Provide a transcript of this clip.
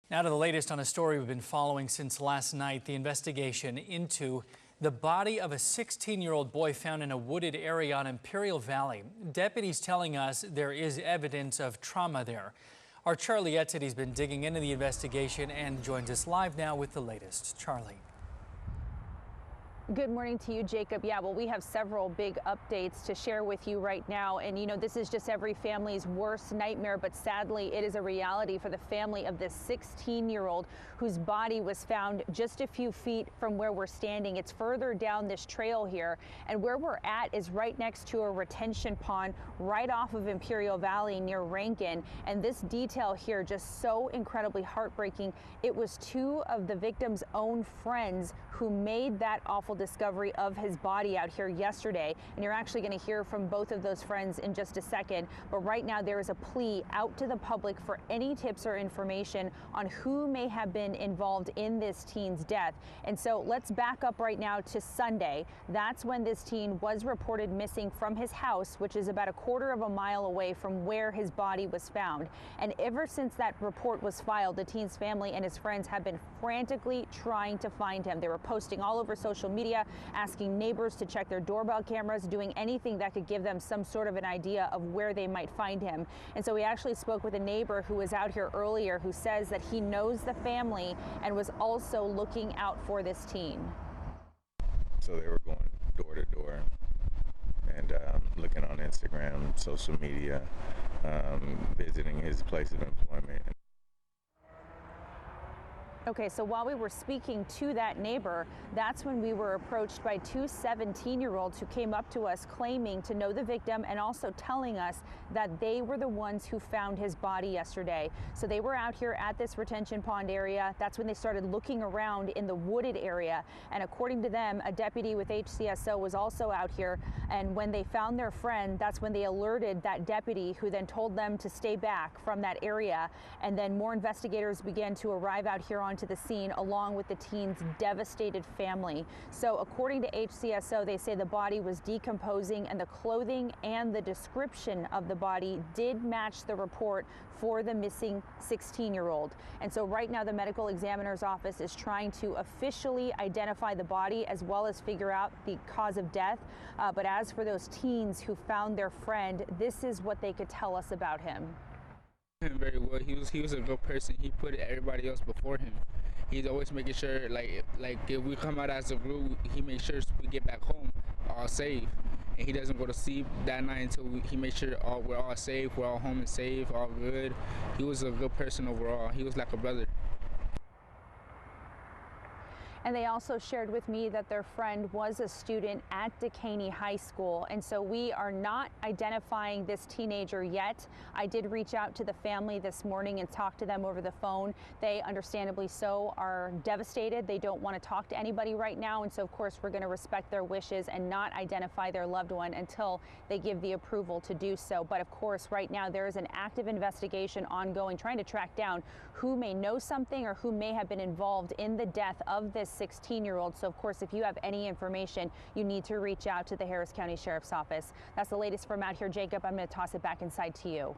Now to the latest on a story we've been following since last night, the investigation into the body of a 16-year-old boy found in a wooded area on Imperial Valley. Deputies telling us there is evidence of trauma there. Our Charlie Etzity's been digging into the investigation and joins us live now with the latest. Charlie. Good morning to you, Jacob. Yeah, well, we have several big updates to share with you right now. And, you know, this is just every family's worst nightmare, but sadly, it is a reality for the family of this 16-year-old whose body was found just a few feet from where we're standing. It's further down this trail here. And where we're at is right next to a retention pond right off of Imperial Valley near Rankin. And this detail here, just so incredibly heartbreaking. It was two of the victim's own friends who made that awful discovery of his body out here yesterday, and you're actually going to hear from both of those friends in just a second. But right now there is a plea out to the public for any tips or information on who may have been involved in this teen's death. And so let's back up right now to Sunday. That's when this teen was reported missing from his house, which is about a quarter of a mile away from where his body was found. And ever since that report was filed, the teen's family and his friends have been frantically trying to find him. They were posting all over social media, asking neighbors to check their doorbell cameras, doing anything that could give them some sort of an idea of where they might find him. And so we actually spoke with a neighbor who was out here earlier who says that he knows the family and was also looking out for this teen. So they were going door to door and looking on Instagram, social media, visiting his place of employment. Okay, so while we were speaking to that neighbor, that's when we were approached by two 17-year-olds who came up to us claiming to know the victim and also telling us that they were the ones who found his body yesterday. So they were out here at this retention pond area. That's when they started looking around in the wooded area. And according to them, a deputy with HCSO was also out here. And when they found their friend, that's when they alerted that deputy, who then told them to stay back from that area. And then more investigators began to arrive out here onto the scene along with the teen's devastated family. So according to HCSO, they say the body was decomposing and the clothing and the description of the body did match the report for the missing 16-year-old. And so right now the medical examiner's office is trying to officially identify the body as well as figure out the cause of death. But as for those teens who found their friend, this is what they could tell us about him. Very well. He was a good person. He put everybody else before him. He's always making sure, like if we come out as a group, he makes sure we get back home all safe, and he doesn't go to sleep that night until he makes sure we're all safe, we're all home and safe, all good. He was a good person overall. He was like a brother. And they also shared with me that their friend was a student at Dekaney High School. And so we are not identifying this teenager yet. I did reach out to the family this morning and talk to them over the phone. They understandably so are devastated. They don't want to talk to anybody right now. And so, of course, we're going to respect their wishes and not identify their loved one until they give the approval to do so. But of course, right now there is an active investigation ongoing, trying to track down who may know something or who may have been involved in the death of this 16-year-old. So, of course, if you have any information, you need to reach out to the Harris County Sheriff's Office. That's the latest from out here, Jacob. I'm going to toss it back inside to you.